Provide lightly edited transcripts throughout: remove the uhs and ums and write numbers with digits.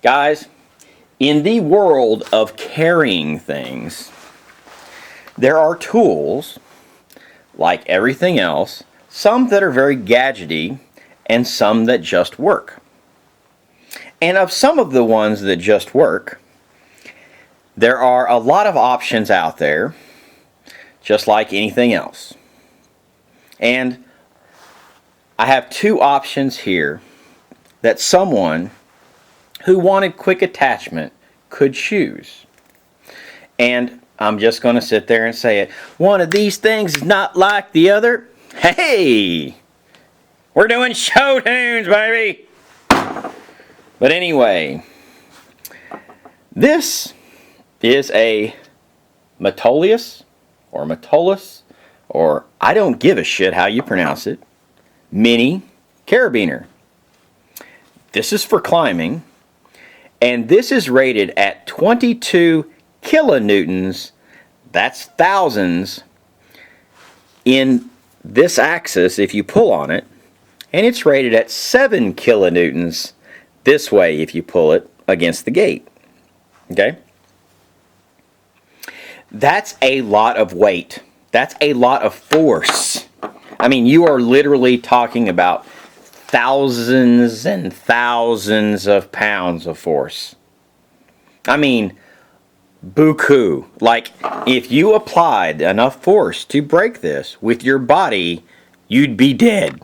Guys, in the world of carrying things, there are tools, like everything else, some that are very gadgety and some that just work. And of some of the ones that just work, there are a lot of options out there, just like anything else. And I have two options here that someone who wanted quick attachment could choose. And I'm just going to sit there and say it. One of these things is not like the other. Hey! We're doing show tunes, baby! But anyway, this is a Metolius, or Metolius, or I don't give a shit how you pronounce it, mini carabiner. This is for climbing, and this is rated at 22 kilonewtons, that's thousands, in this axis if you pull on it, and it's rated at 7 kilonewtons this way if you pull it against the gate. Okay? That's a lot of weight. That's a lot of force. I mean, you are literally talking about thousands and thousands of pounds of force. I mean, buku. Like, if you applied enough force to break this with your body, you'd be dead.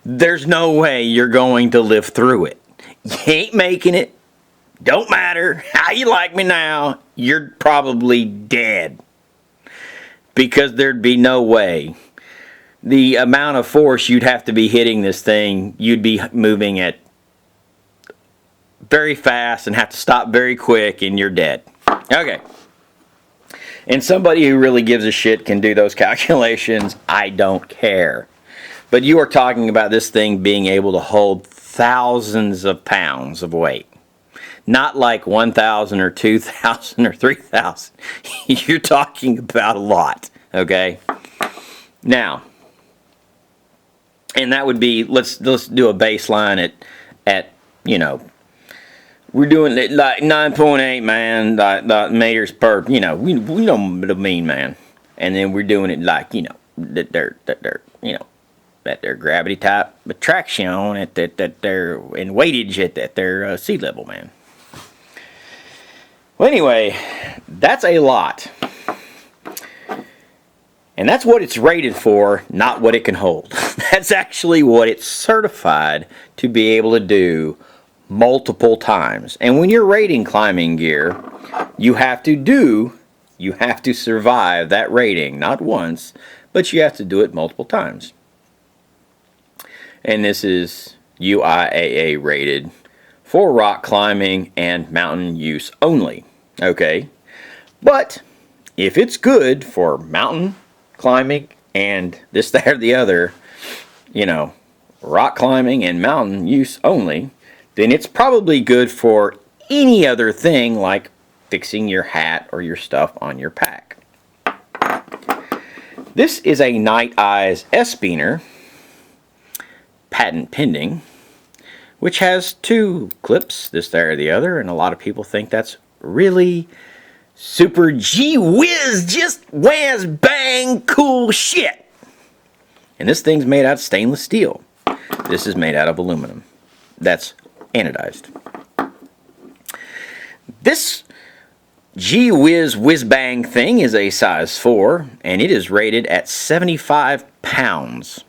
There's no way you're going to live through it. You ain't making it. Don't matter how you like me now, you're probably dead. Because there'd be no way. The amount of force you'd have to be hitting this thing, you'd be moving at very fast and have to stop very quick and you're dead. Okay. And somebody who really gives a shit can do those calculations. I don't care. But you are talking about this thing being able to hold thousands of pounds of weight. Not like 1,000 or 2,000 or 3,000. You're talking about a lot. Okay? Now, and that would be, let's do a baseline at you know, we're doing it like 9.8, man, like meters per, you know, we know what I mean, man. And then we're doing it like, you know, that they're you know, that their gravity type attraction at that they're in weightage at their sea level, man. Well, anyway, that's a lot. And that's what it's rated for, not what it can hold. That's actually what it's certified to be able to do multiple times. And when you're rating climbing gear, you have to survive that rating, not once, but you have to do it multiple times. And this is UIAA rated for rock climbing and mountain use only. Okay? But if it's good for mountain climbing and this, that, or the other, you know, rock climbing and mountain use only, then it's probably good for any other thing like fixing your hat or your stuff on your pack. This is a Nite Ize S-Beaner, patent pending, which has two clips, this, that, or the other, and a lot of people think that's really super gee whiz, just whiz bang cool shit. And this thing's made out of stainless steel. This is made out of aluminum. That's anodized. This gee whiz bang thing is a size 4, and it is rated at 75 pounds.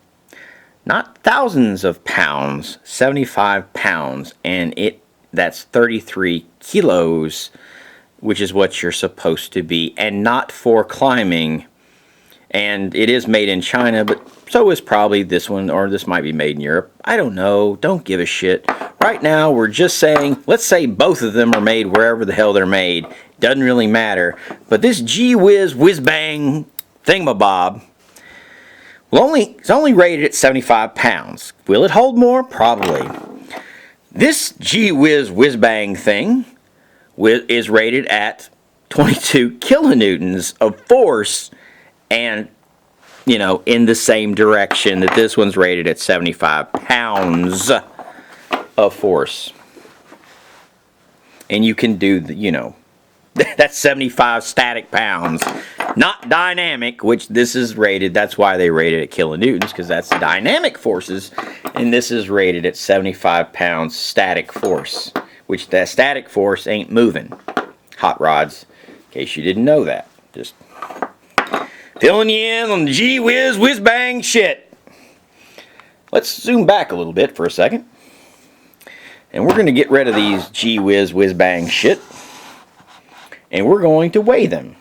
Not thousands of pounds, 75 pounds, and that's 33 kilos, which is what you're supposed to be, and not for climbing. And it is made in China, but so is probably this one, or this might be made in Europe. I don't know. Don't give a shit. Right now, we're just saying, let's say both of them are made wherever the hell they're made. Doesn't really matter. But this gee whiz bang thingamabob, it's only rated at 75 pounds. Will it hold more? Probably. This gee whiz bang thing is rated at 22 kilonewtons of force, and, you know, in the same direction that this one's rated at 75 pounds of force. and you can do the, you know, that's 75 static pounds, not dynamic, which this is rated. That's why they rated at kilonewtons, because that's dynamic forces, and this is rated at 75 pounds static force, which that static force ain't moving. Hot rods, in case you didn't know that. Just filling you in on the gee whiz whiz bang shit. Let's zoom back a little bit for a second, and we're going to get rid of these gee whiz whiz bang shit. And we're going to weigh them.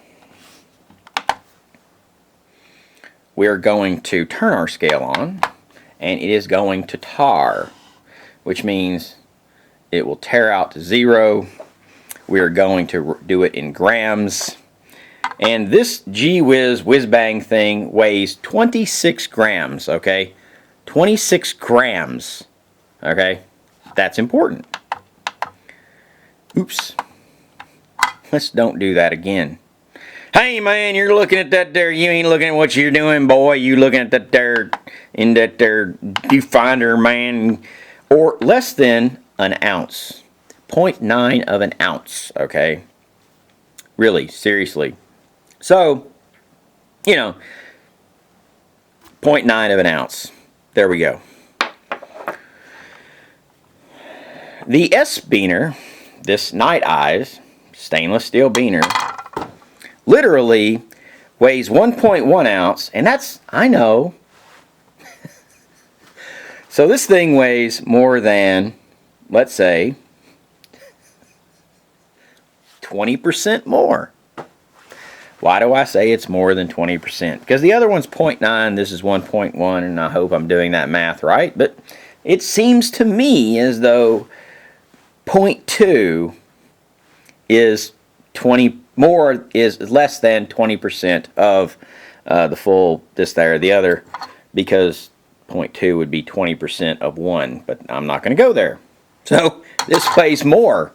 We're going to turn our scale on, and it is going to tar, which means it will tear out to 0. We are going to do it in grams. And this gee whiz whiz bang thing weighs 26 grams, okay? 26 grams, okay? That's important. Oops. Let's don't do that again. Hey man, you're looking at that there. You ain't looking at what you're doing, boy. You looking at that there in that there viewfinder, man. Or less than an ounce. 0.9 of an ounce, okay? Really, seriously. So, you know, 0.9 of an ounce. There we go. The S-Beaner, this Nite Ize stainless steel beaner, literally weighs 1.1 ounce, and that's, I know. So this thing weighs more than, let's say, 20% more. Why do I say it's more than 20%? Because the other one's 0.9, this is 1.1, and I hope I'm doing that math right, but it seems to me as though 0.2 is less than 20% of the full this, that, or the other, because 0.2 would be 20% of 1, but I'm not going to go there. So this weighs more,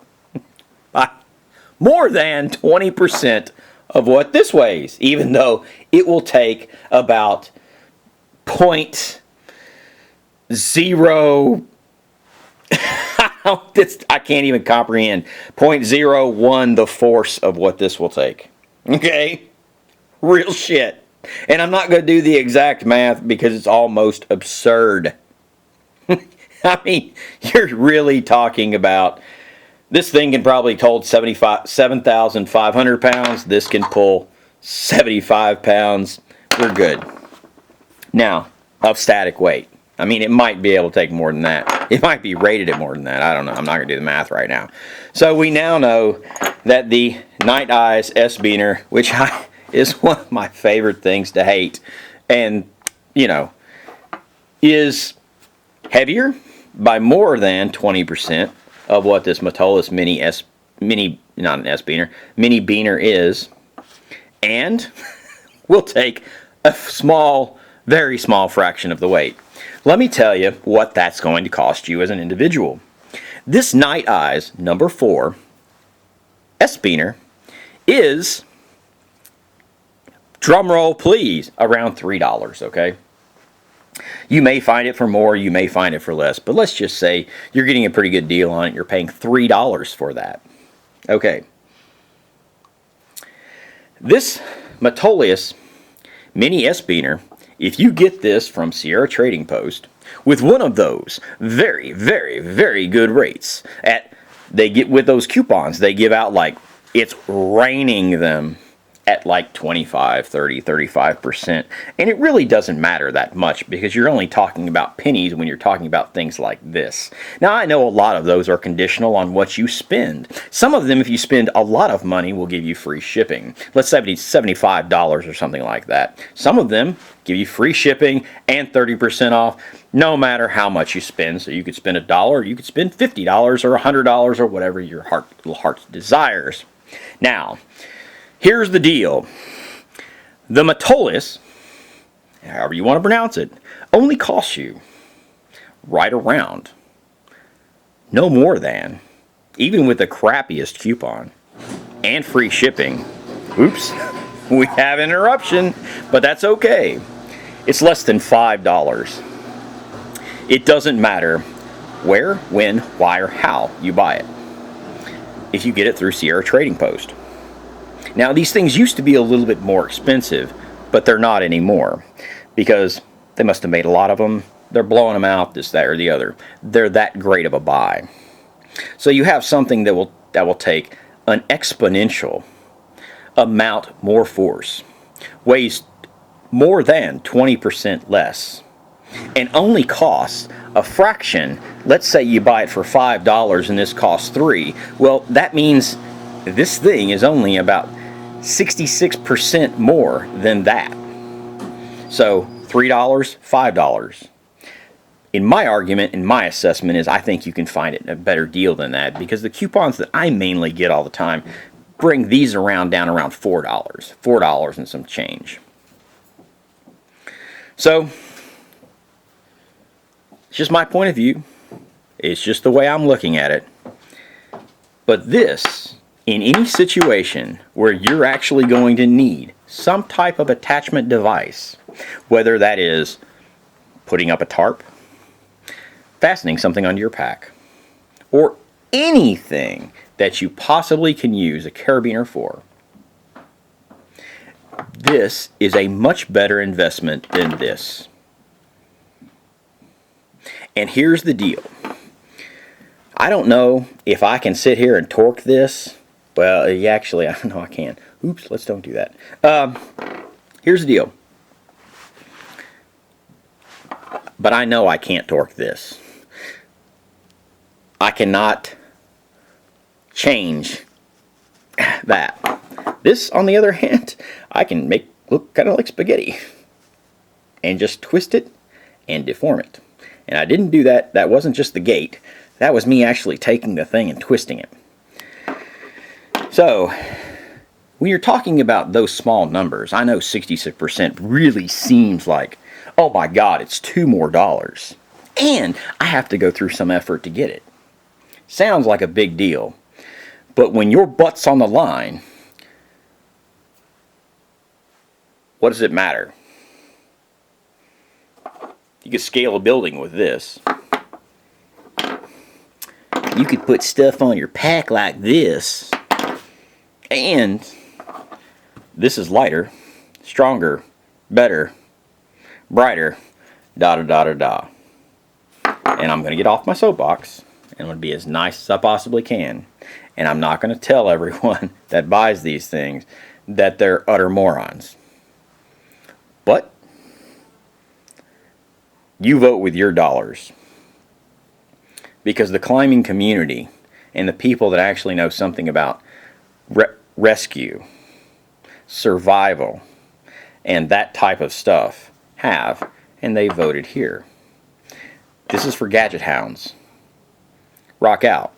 more than 20% of what this weighs, even though it will take about 0.0 I can't even comprehend. 0.01 the force of what this will take. Okay? Real shit. And I'm not going to do the exact math because it's almost absurd. I mean, you're really talking about, this thing can probably hold 7,500 pounds. This can pull 75 pounds. We're good. Now, of static weight. I mean, it might be able to take more than that. It might be rated at more than that. I don't know. I'm not going to do the math right now. So we now know that the Nite Ize S-Beaner, which is one of my favorite things to hate, and, you know, is heavier by more than 20% of what this Metolius mini beaner is, and will take a small, very small fraction of the weight. Let me tell you what that's going to cost you as an individual. This Nite Ize number 4 S-Beaner is, drumroll please, around $3, okay? You may find it for more, you may find it for less, but let's just say you're getting a pretty good deal on it. You're paying $3 for that. Okay. This Metolius mini S-Beaner, if you get this from Sierra Trading Post with one of those very, very, very good rates, they get with those coupons, they give out like, it's raining them at like 25, 30, 35%. And it really doesn't matter that much because you're only talking about pennies when you're talking about things like this. Now, I know a lot of those are conditional on what you spend. Some of them, if you spend a lot of money, will give you free shipping. Let's say $75 or something like that. Some of them give you free shipping and 30% off no matter how much you spend. So you could spend $1, you could spend $50 or $100 or whatever your heart desires. Now, here's the deal. The Metolius, however you want to pronounce it, only costs you right around, no more than, even with the crappiest coupon and free shipping. Oops, we have an interruption, but that's okay. It's less than $5. It doesn't matter where, when, why, or how you buy it. if you get it through Sierra Trading Post. Now, these things used to be a little bit more expensive, but they're not anymore because they must have made a lot of them. They're blowing them out, this, that, or the other. They're that great of a buy. So you have something that will take an exponential amount more force, weighs more than 20% less, and only costs a fraction. Let's say you buy it for $5 and this costs $3. Well, that means this thing is only about 66% more than that. So $3, $5. In my argument, in my assessment, is I think you can find it a better deal than that, because the coupons that I mainly get all the time bring these down around $4. $4 and some change. So, it's just my point of view. It's just the way I'm looking at it. But this, in any situation where you're actually going to need some type of attachment device, whether that is putting up a tarp, fastening something onto your pack, or anything that you possibly can use a carabiner for, this is a much better investment than this. And here's the deal. I don't know if I can sit here and torque this. Well, actually, I know I can. Oops, let's don't do that. Here's the deal. But I know I can't torque this. I cannot change that. This, on the other hand, I can make look kind of like spaghetti and just twist it and deform it. And I didn't do that. That wasn't just the gate. That was me actually taking the thing and twisting it. So, when you're talking about those small numbers, I know 66% really seems like, oh my God, it's $2 more. And I have to go through some effort to get it. Sounds like a big deal. But when your butt's on the line, what does it matter? You could scale a building with this. You could put stuff on your pack like this. And this is lighter, stronger, better, brighter, da da da da da. And I'm going to get off my soapbox, and I'm going to be as nice as I possibly can. And I'm not going to tell everyone that buys these things that they're utter morons. But you vote with your dollars. Because the climbing community and the people that actually know something about rescue, survival, and that type of stuff have, and they voted here. This is for gadget hounds. Rock out.